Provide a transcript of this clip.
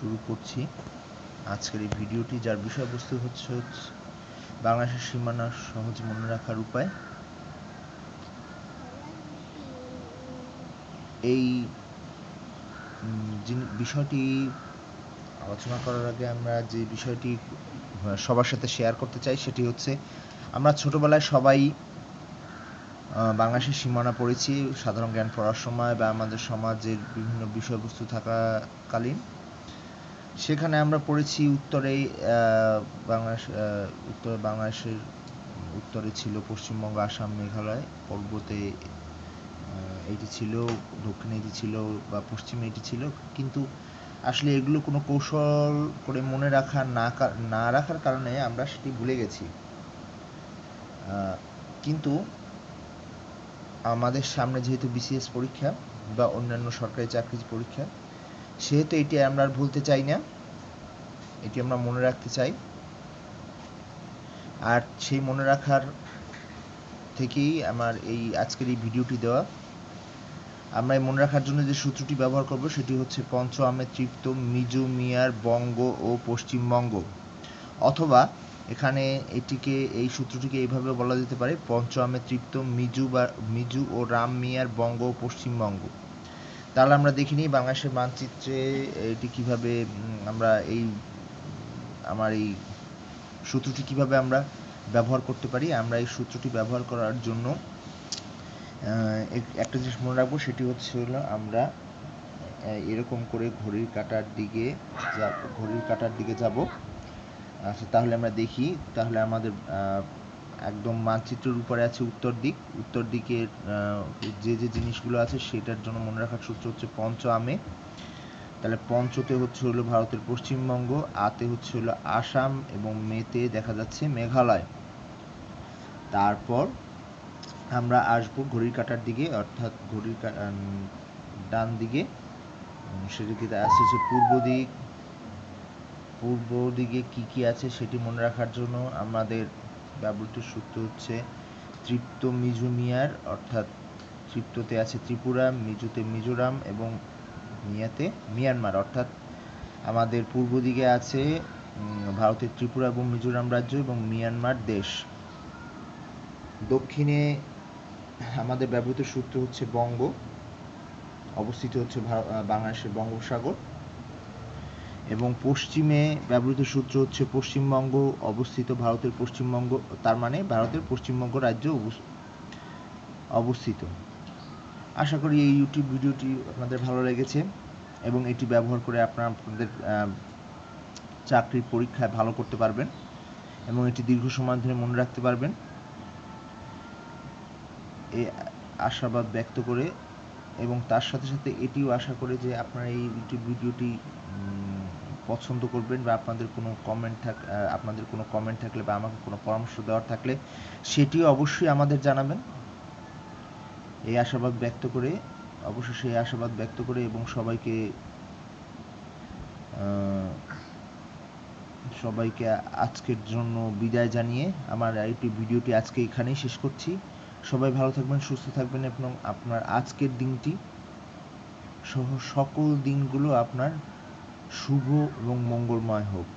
শুরু করছি আজকের এই ভিডিওটি, যার বিষয়বস্তু হচ্ছে বাংলাদেশের সীমানা সহজে মনে রাখার উপায়। এই বিষয়টি আলোচনা করার আগে আমরা যে বিষয়টি সবার সাথে শেয়ার করতে চাই সেটি হচ্ছে, আমরা ছোটবেলায় সবাই বাংলাদেশের সীমানা পড়েছি সাধারণ জ্ঞান পড়ার সময় বা আমাদের সমাজের বিভিন্ন বিষয়বস্তু থাকাকালীন। সেখানে আমরা পড়েছি উত্তরে বাংলাদেশের উত্তরে ছিল পশ্চিমবঙ্গ, আসাম, মেঘালয়, পূর্বতে এটি ছিল, দক্ষিণে এটি ছিল বা পশ্চিমে এটি ছিল। কিন্তু আসলে এগুলো কোনো কৌশল করে মনে না রাখার কারণে আমরা সেটি ভুলে গেছি। কিন্তু আমাদের সামনে যেহেতু বিসিএস পরীক্ষা বা অন্যান্য সরকারি চাকরির পরীক্ষা, সেহেতু এটি আমরা আর ভুলতে চাই না, এটি আমরা মনে রাখতে চাই। আর সেই মনে রাখার থেকেই আমার এই আজকের এই ভিডিওটি দেওয়া। আমরা এই মনে রাখার জন্য যে সূত্রটি ব্যবহার করব সেটি হচ্ছে পঞ্চ আমে তৃপ্ত মিজু মিয়ার বঙ্গ ও পশ্চিমবঙ্গ, অথবা এখানে এই সূত্রটিকে এইভাবে বলা যেতে পারে, পঞ্চ আমে তৃপ্ত মিজু ও রাম মিয়ার বঙ্গ ও পশ্চিমবঙ্গ। তাহলে আমরা দেখিনি বাংলাদেশের মানচিত্রে এটি কিভাবে আমরা আমার এই সূত্রটি কিভাবে আমরা ব্যবহার করতে পারি। আমরা এই সূত্রটি ব্যবহার করার জন্য একটা জিনিস মনে রাখবো, সেটি হচ্ছে আমরা এরকম করে ঘড়ির কাঁটার দিকে যাব। আচ্ছা, তাহলে আমরা দেখি, তাহলে আমাদের একদম মানচিত্রের উপরে আছে উত্তর দিকের যে জিনিসগুলো আছে সেটার জন্য মনে রাখার সূত্র হচ্ছে পঞ্চ আমে। তাহলে পঞ্চতে হচ্ছে হলো ভারতের পশ্চিমবঙ্গ, আতে হচ্ছে হলো আসাম এবং মেতে দেখা যাচ্ছে মেঘালয়। তারপর আমরা আসবো ঘড়ির কাঁটার দিকে, অর্থাৎ ঘড়ির ডান দিকে, সেটিতে আছে পূর্ব দিকে কি আছে সেটি মনে রাখার জন্য আমাদের ব্যবহৃত সূত্র হচ্ছে তৃপ্ত মিজু মিয়ার, অর্থাৎ তৃপ্ততে আছে ত্রিপুরা, মিজুতে মিজোরাম এবং মিয়াতে মিয়ানমার। অর্থাৎ আমাদের পূর্ব দিকে আছে ভারতের ত্রিপুরা এবং মিজোরাম রাজ্য এবং মিয়ানমার দেশ। দক্ষিণে আমাদের ব্যবহৃত সূত্র হচ্ছে বঙ্গ, অবস্থিত হচ্ছে বাংলাদেশের বঙ্গোপসাগর। এবং পশ্চিমে ব্যবহৃত সূত্র হচ্ছে পশ্চিমবঙ্গ, অবস্থিত ভারতের পশ্চিমবঙ্গ, তার মানে ভারতের পশ্চিমবঙ্গ রাজ্য অবস্থিত। আশা করি এই ইউটিউব ভিডিওটি আপনাদের ভালো লেগেছে এবং এটি ব্যবহার করে আপনাদের চাকরির পরীক্ষায় ভালো করতে পারবেন এবং এটি দীর্ঘ সময় ধরে মনে রাখতে পারবেন, এই আশাবাদ ব্যক্ত করে, এবং তার সাথে সাথে এটিও আশা করে যে আপনারা এই ইউটিউব ভিডিওটি পছন্দ করবেন বা আপনাদের কোনো কমেন্ট থাকলে বা আমাকে কোনো পরামর্শ দেওয়ার থাকলে সেটিও অবশ্যই আমাদের জানাবেন। এই আশাবাদ ব্যক্ত করে এবং সবাইকে আজকের জন্য বিদায় জানিয়ে আমার ইউটিউব ভিডিওটি আজকে এখানেই শেষ করছি। সবাই ভালো থাকবেন, সুস্থ থাকবেন এবং আপনার আজকের দিনটি সহ সকল দিনগুলো আপনার শুভ এবং মঙ্গলময় হোক।